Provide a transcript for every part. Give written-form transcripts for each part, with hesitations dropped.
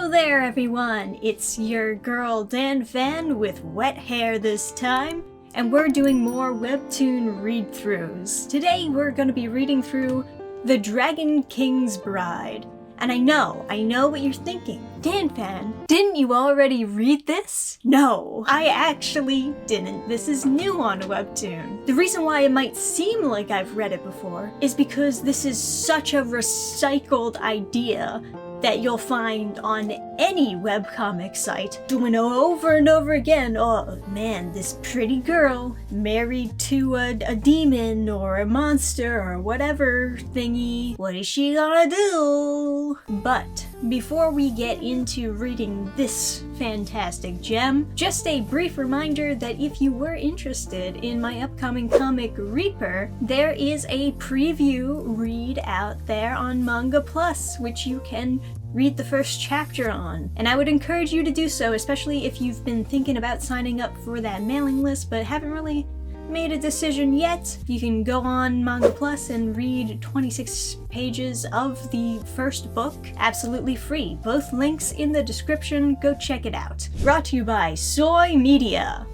Hello there everyone, it's your girl dannphan with wet hair this time, and we're doing more webtoon read-throughs. Today we're going to be reading through The Dragon King's Bride. And I know what you're thinking. dannphan, didn't you already read this? No, I actually didn't. This is new on webtoon. The reason why it might seem like I've read it before is because this is such a recycled idea that you'll find on any webcomic site, doing over and over again. Oh man, this pretty girl married to a demon or a monster or whatever thingy. What is she gonna do? But before we get into reading this fantastic gem, just a brief reminder that if you were interested in my upcoming comic Reaper, there is a preview read out there on Manga Plus, which you can read the first chapter on. And I would encourage you to do so, especially if you've been thinking about signing up for that mailing list but haven't really made a decision yet. You can go on Manga Plus and read 26 pages of the first book absolutely free. Both links in the description, go check it out. Brought to you by Soy Media.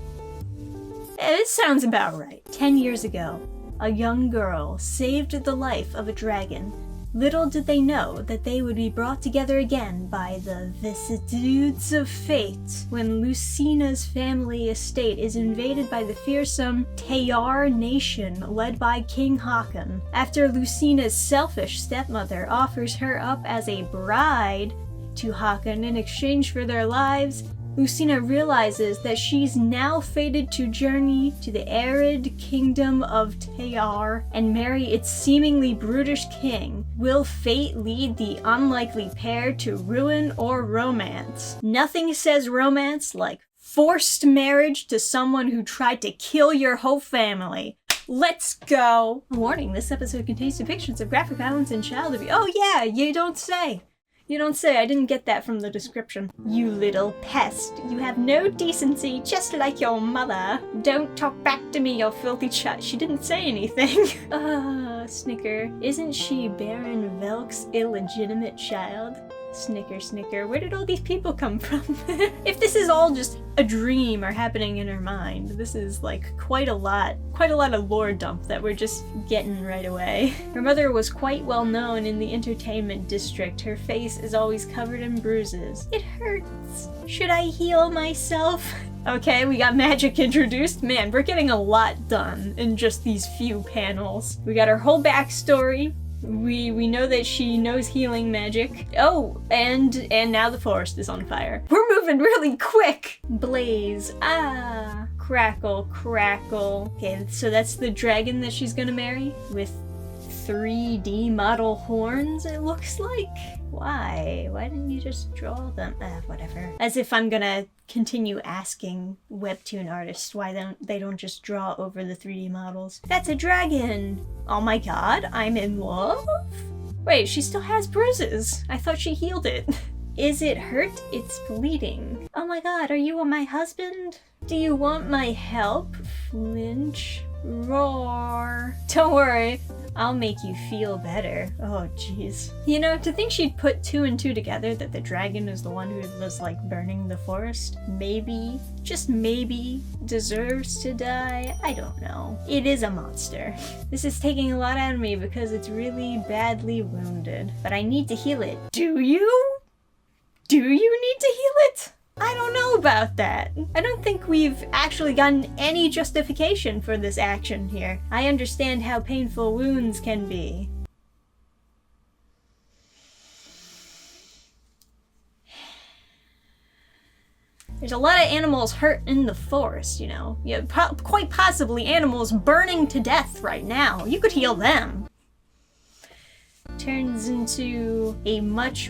It sounds about right. 10 years ago, a young girl saved the life of a dragon. Little did they know that they would be brought together again by the vicissitudes of fate when Lucina's family estate is invaded by the fearsome Tayar nation led by King Haakon. After Lucina's selfish stepmother offers her up as a bride to Haakon in exchange for their lives, Lucina realizes that she's now fated to journey to the arid kingdom of Tayar and marry its seemingly brutish king. Will fate lead the unlikely pair to ruin or romance? Nothing says romance like forced marriage to someone who tried to kill your whole family. Let's go! Warning, this episode contains depictions of graphic violence and child abuse. Oh yeah, you don't say! You don't say, I didn't get that from the description. You little pest. You have no decency, just like your mother. Don't talk back to me, you filthy child. She didn't say anything. Snicker. Isn't she Baron Velk's illegitimate child? Snicker, snicker. Where did all these people come from? If this is all just a dream or happening in her mind, this is like quite a lot of lore dump that we're just getting right away. Her mother was quite well known in the entertainment district. Her face is always covered in bruises. It hurts. Should I heal myself? Okay, we got magic introduced. Man, we're getting a lot done in just these few panels. We got her whole backstory. We know that she knows healing magic. Oh, and now the forest is on fire. We're moving really quick! Blaze. Ah. Crackle, crackle. Okay, so that's the dragon that she's gonna marry? With 3D model horns, it looks like? Why? Why didn't you just draw them? Whatever. As if I'm gonna continue asking webtoon artists why they don't just draw over the 3D models. That's a dragon! Oh my god, I'm in love? Wait, she still has bruises. I thought she healed it. Is it hurt? It's bleeding. Oh my god, are you my husband? Do you want my help? Flinch. Roar. Don't worry, I'll make you feel better. Oh jeez. You know, to think she'd put 2 and 2 together, that the dragon is the one who was like burning the forest, maybe, just maybe, deserves to die? I don't know. It is a monster. This is taking a lot out of me because it's really badly wounded. But I need to heal it. Do you? Do you need to heal it? I don't know about that. I don't think we've actually gotten any justification for this action here. I understand how painful wounds can be. There's a lot of animals hurt in the forest, you know. Yeah, quite possibly animals burning to death right now. You could heal them. Turns into a much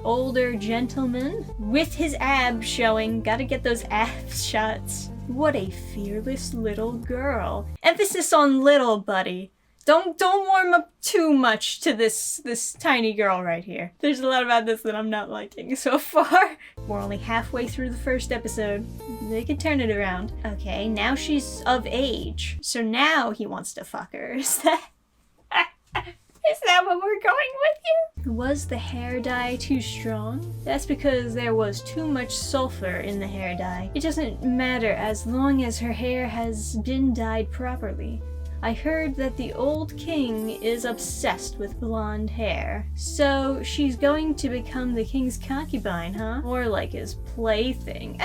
older gentleman with his abs showing. Gotta get those abs shots. What a fearless little girl. Emphasis on little, buddy. Don't warm up too much to this tiny girl right here. There's a lot about this that I'm not liking so far. We're only halfway through the first episode. They could turn it around. Okay, now she's of age. So now he wants to fuck her. Is that... Is that what we're going with here? Was the hair dye too strong? That's because there was too much sulfur in the hair dye. It doesn't matter as long as her hair has been dyed properly. I heard that the old king is obsessed with blonde hair. So she's going to become the king's concubine, huh? Or like his plaything.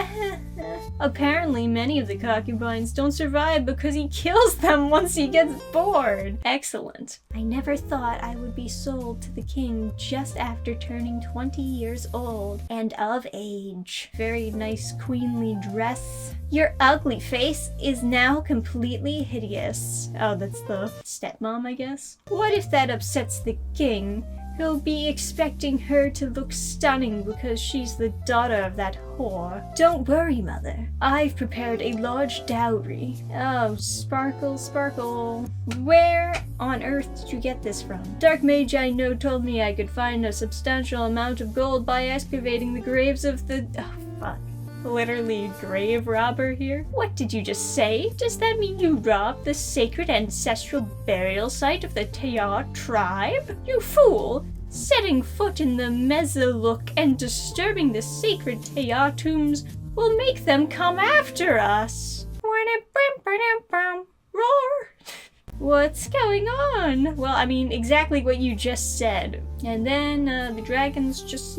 Apparently many of the concubines don't survive because he kills them once he gets bored. Excellent. I never thought I would be sold to the king just after turning 20 years old and of age. Very nice queenly dress. Your ugly face is now completely hideous. Oh, that's the stepmom, I guess. What if that upsets the king? He'll be expecting her to look stunning because she's the daughter of that whore. Don't worry, mother. I've prepared a large dowry. Oh, sparkle, sparkle. Where on earth did you get this from? Dark mage I know told me I could find a substantial amount of gold by excavating the graves of the... Oh, fuck. Literally grave robber here? What did you just say? Does that mean you robbed the sacred ancestral burial site of the Tayar tribe? You fool! Setting foot in the Mesoluk and disturbing the sacred Tayar tombs will make them come after us. Roar! What's going on? Well, I mean, exactly what you just said. And then the dragons just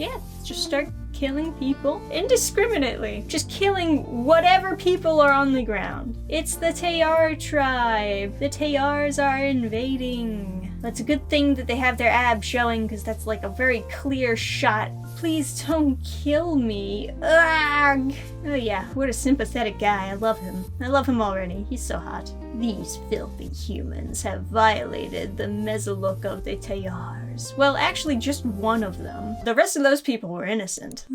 start killing people indiscriminately. Just killing whatever people are on the ground. It's the Tayar tribe. The Tayars are invading. That's a good thing that they have their abs showing because that's like a very clear shot. Please don't kill me. Ugh. Oh yeah, what a sympathetic guy. I love him. I love him already. He's so hot. These filthy humans have violated the Mesoluk of the Tayars. Well, actually just one of them. The rest of those people were innocent.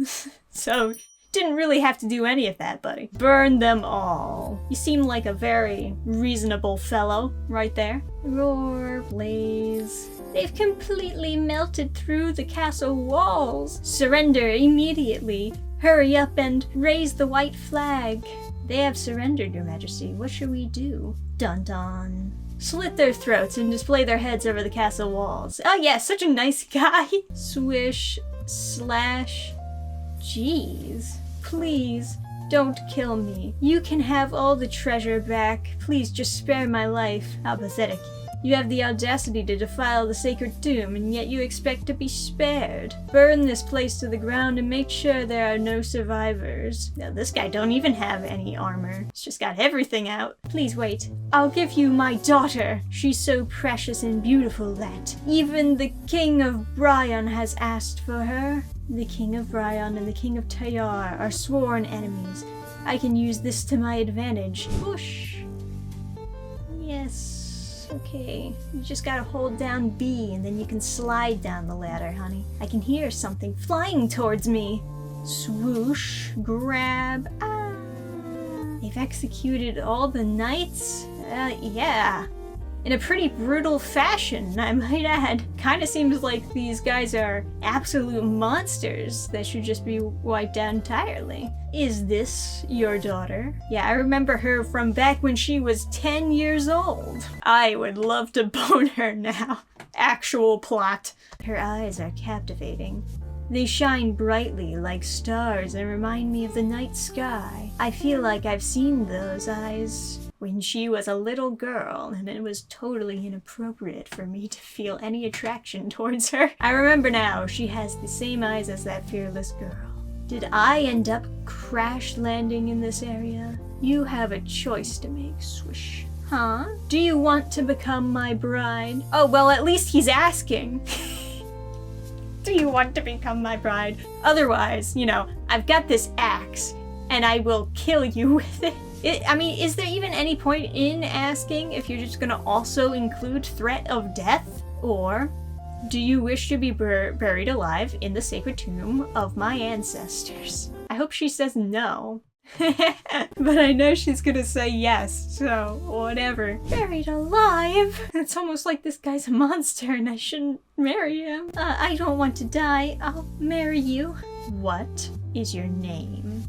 So, didn't really have to do any of that, buddy. Burn them all. You seem like a very reasonable fellow right there. Roar, blaze. They've completely melted through the castle walls. Surrender immediately. Hurry up and raise the white flag. They have surrendered, Your Majesty. What should we do? Dun dun. Slit their throats and display their heads over the castle walls. Oh yeah, such a nice guy. Swish, slash. Jeez. Please, don't kill me. You can have all the treasure back. Please just spare my life. How pathetic. You have the audacity to defile the sacred tomb, and yet you expect to be spared. Burn this place to the ground and make sure there are no survivors. Now, this guy don't even have any armor. He's just got everything out. Please wait. I'll give you my daughter. She's so precious and beautiful that even the King of Bryon has asked for her. The King of Bryon and the King of Tayar are sworn enemies. I can use this to my advantage. Push. Yes. Okay, you just gotta hold down B and then you can slide down the ladder, honey. I can hear something flying towards me. Swoosh, grab, ah. They've executed all the knights? Yeah. In a pretty brutal fashion, I might add. Kinda seems like these guys are absolute monsters that should just be wiped out entirely. Is this your daughter? Yeah, I remember her from back when she was 10 years old. I would love to bone her now. Actual plot. Her eyes are captivating. They shine brightly like stars and remind me of the night sky. I feel like I've seen those eyes when she was a little girl, and it was totally inappropriate for me to feel any attraction towards her. I remember now, she has the same eyes as that fearless girl. Did I end up crash landing in this area? You have a choice to make, Swish. Huh? Do you want to become my bride? Oh, well, at least he's asking. Do you want to become my bride? Otherwise, you know, I've got this axe, and I will kill you with it. I mean, is there even any point in asking if you're just gonna also include threat of death? Or do you wish to be buried alive in the sacred tomb of my ancestors? I hope she says no. But I know she's gonna say yes, so whatever. Buried alive? It's almost like this guy's a monster and I shouldn't marry him. I don't want to die. I'll marry you. What is your name?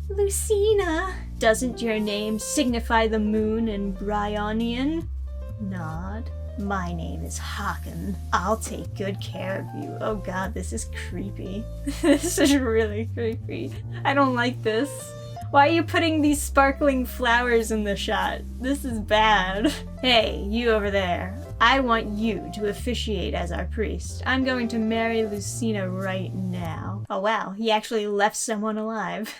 Lucina. Doesn't your name signify the moon in Bryonian? Nod. My name is Hakan. I'll take good care of you. Oh god, this is creepy. This is really creepy. I don't like this. Why are you putting these sparkling flowers in the shot? This is bad. Hey, you over there. I want you to officiate as our priest. I'm going to marry Lucina right now. Oh wow, he actually left someone alive.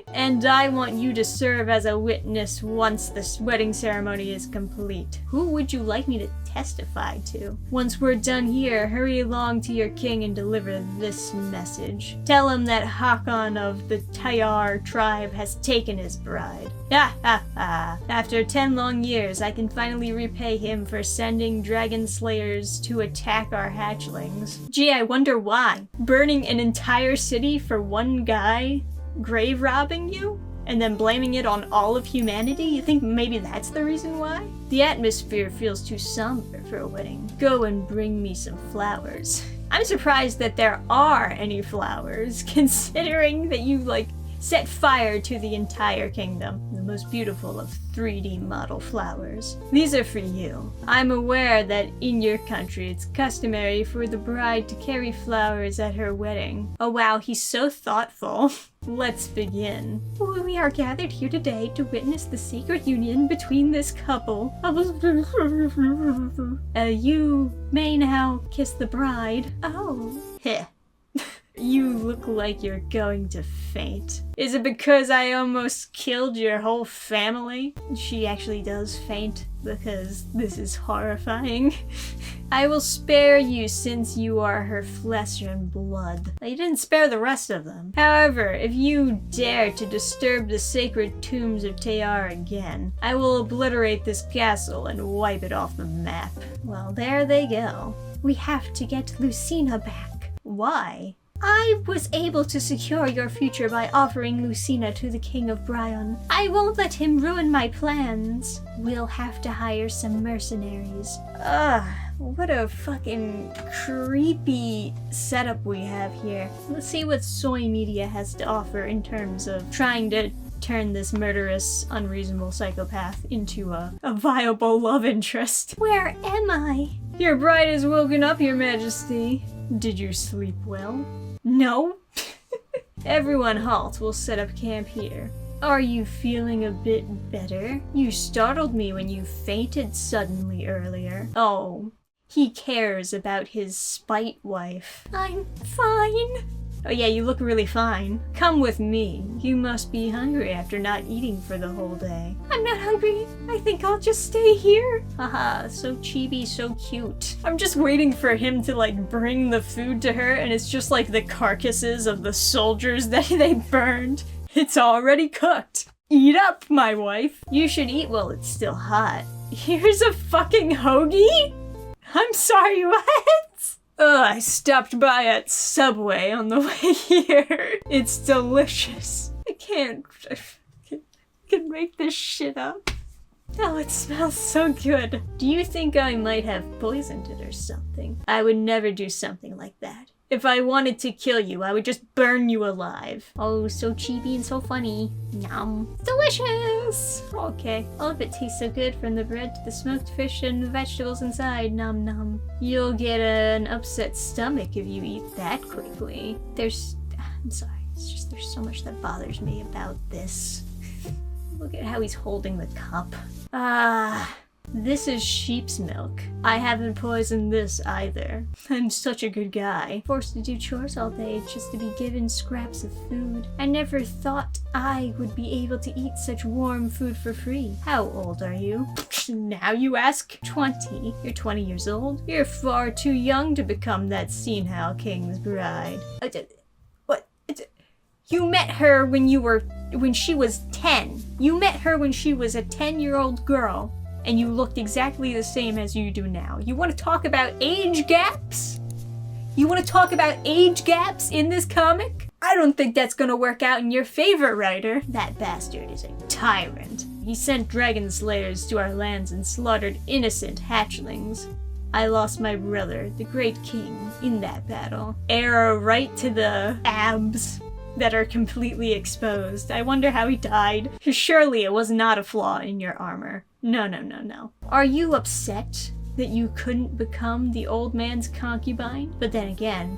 And I want you to serve as a witness once this wedding ceremony is complete. Who would you like me to testify to? Once we're done here, hurry along to your king and deliver this message. Tell him that Hakan of the Tayar tribe has taken his bride. Ha ha ha. After 10 long years, I can finally repay him for sending dragon slayers to attack our hatchlings. Gee, I wonder why. Burning an entire city for one guy grave robbing you? And then blaming it on all of humanity? You think maybe that's the reason why? The atmosphere feels too somber for a wedding. Go and bring me some flowers. I'm surprised that there are any flowers, considering that you, set fire to the entire kingdom. The most beautiful of 3D model flowers. These are for you. I'm aware that in your country it's customary for the bride to carry flowers at her wedding. Oh wow, he's so thoughtful. Let's begin. We are gathered here today to witness the sacred union between this couple. You may now kiss the bride. Oh. Heh. You look like you're going to faint. Is it because I almost killed your whole family? She actually does faint because this is horrifying. I will spare you since you are her flesh and blood. You didn't spare the rest of them. However, if you dare to disturb the sacred tombs of Tayar again, I will obliterate this castle and wipe it off the map. Well, there they go. We have to get Lucina back. Why? I was able to secure your future by offering Lucina to the King of Bryon. I won't let him ruin my plans. We'll have to hire some mercenaries. Ugh, what a fucking creepy setup we have here. Let's see what Soy Media has to offer in terms of trying to turn this murderous, unreasonable psychopath into a viable love interest. Where am I? Your bride is woken up, Your Majesty. Did you sleep well? No. Everyone halt. We'll set up camp here. Are you feeling a bit better? You startled me when you fainted suddenly earlier. Oh, he cares about his spite wife. I'm fine. Oh yeah, you look really fine. Come with me. You must be hungry after not eating for the whole day. I'm not hungry. I think I'll just stay here. Haha, so chibi, so cute. I'm just waiting for him to bring the food to her, and it's just the carcasses of the soldiers that they burned. It's already cooked. Eat up, my wife. You should eat while it's still hot. Here's a fucking hoagie? I'm sorry, what? I stopped by at Subway on the way here. It's delicious. I can make this shit up. Oh, it smells so good. Do you think I might have poisoned it or something? I would never do something like that. If I wanted to kill you, I would just burn you alive. Oh, so cheapy and so funny. Yum. Delicious! Okay. All of it tastes so good, from the bread to the smoked fish and the vegetables inside. Nom nom. You'll get an upset stomach if you eat that quickly. I'm sorry. It's just there's so much that bothers me about this. Look at how he's holding the cup. This is sheep's milk. I haven't poisoned this either. I'm such a good guy. Forced to do chores all day just to be given scraps of food. I never thought I would be able to eat such warm food for free. How old are you? Now you ask? 20. You're 20 years old? You're far too young to become that senile king's bride. What? You met her when she was 10. You met her when she was a 10-year-old girl. And you looked exactly the same as you do now. You want to talk about age gaps? You want to talk about age gaps in this comic? I don't think that's gonna work out in your favor, writer. That bastard is a tyrant. He sent dragon slayers to our lands and slaughtered innocent hatchlings. I lost my brother, the great king, in that battle. Arrow right to the abs that are completely exposed. I wonder how he died. Surely it was not a flaw in your armor. No. Are you upset? that you couldn't become the old man's concubine? But then again,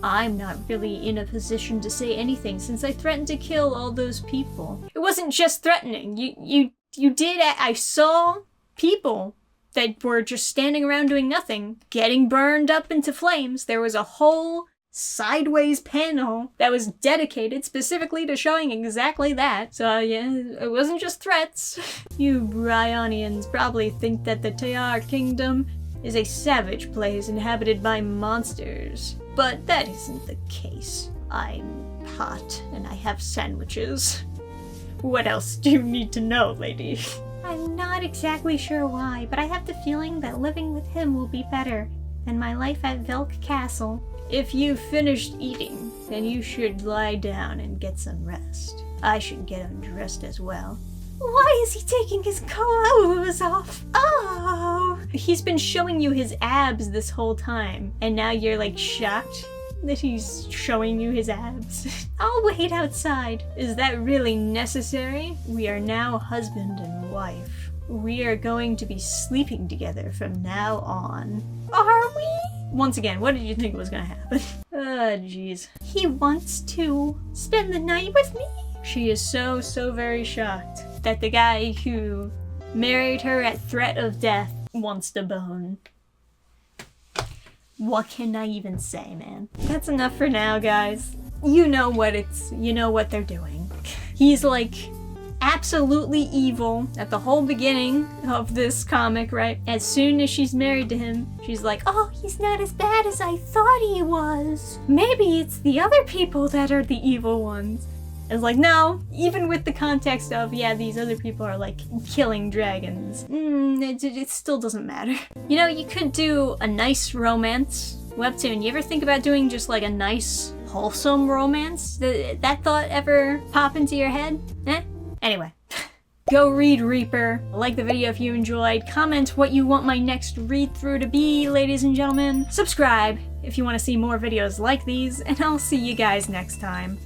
I'm not really in a position to say anything since I threatened to kill all those people. It wasn't just threatening. You did. I saw people that were just standing around doing nothing, getting burned up into flames. There was a whole sideways panel that was dedicated specifically to showing exactly that. So yeah, it wasn't just threats. You Bryonians probably think that the Tayar kingdom is a savage place inhabited by monsters. But that isn't the case. I'm hot and I have sandwiches. What else do you need to know, lady? I'm not exactly sure why, but I have the feeling that living with him will be better than my life at Velk Castle. If you've finished eating, then you should lie down and get some rest. I should get undressed as well. Why is he taking his clothes off? Oh! He's been showing you his abs this whole time, and now you're like shocked that he's showing you his abs. I'll wait outside. Is that really necessary? We are now husband and wife. We are going to be sleeping together from now on. Are we? Once again, what did you think was gonna happen? Ah, jeez. He wants to spend the night with me? She is so very shocked that the guy who married her at threat of death wants to bone. What can I even say, man? That's enough for now, guys. You know what they're doing. He's like absolutely evil at the whole beginning of this comic, right? As soon as she's married to him, she's like, oh, he's not as bad as I thought he was. Maybe it's the other people that are the evil ones. It's like, no, even with the context of, yeah, these other people are like killing dragons, it still doesn't matter. You know, you could do a nice romance webtoon. You ever think about doing just like a nice, wholesome romance? That thought ever pop into your head? Anyway. Go read Reaper. Like the video if you enjoyed. Comment what you want my next read through to be, ladies and gentlemen. Subscribe if you want to see more videos like these, and I'll see you guys next time.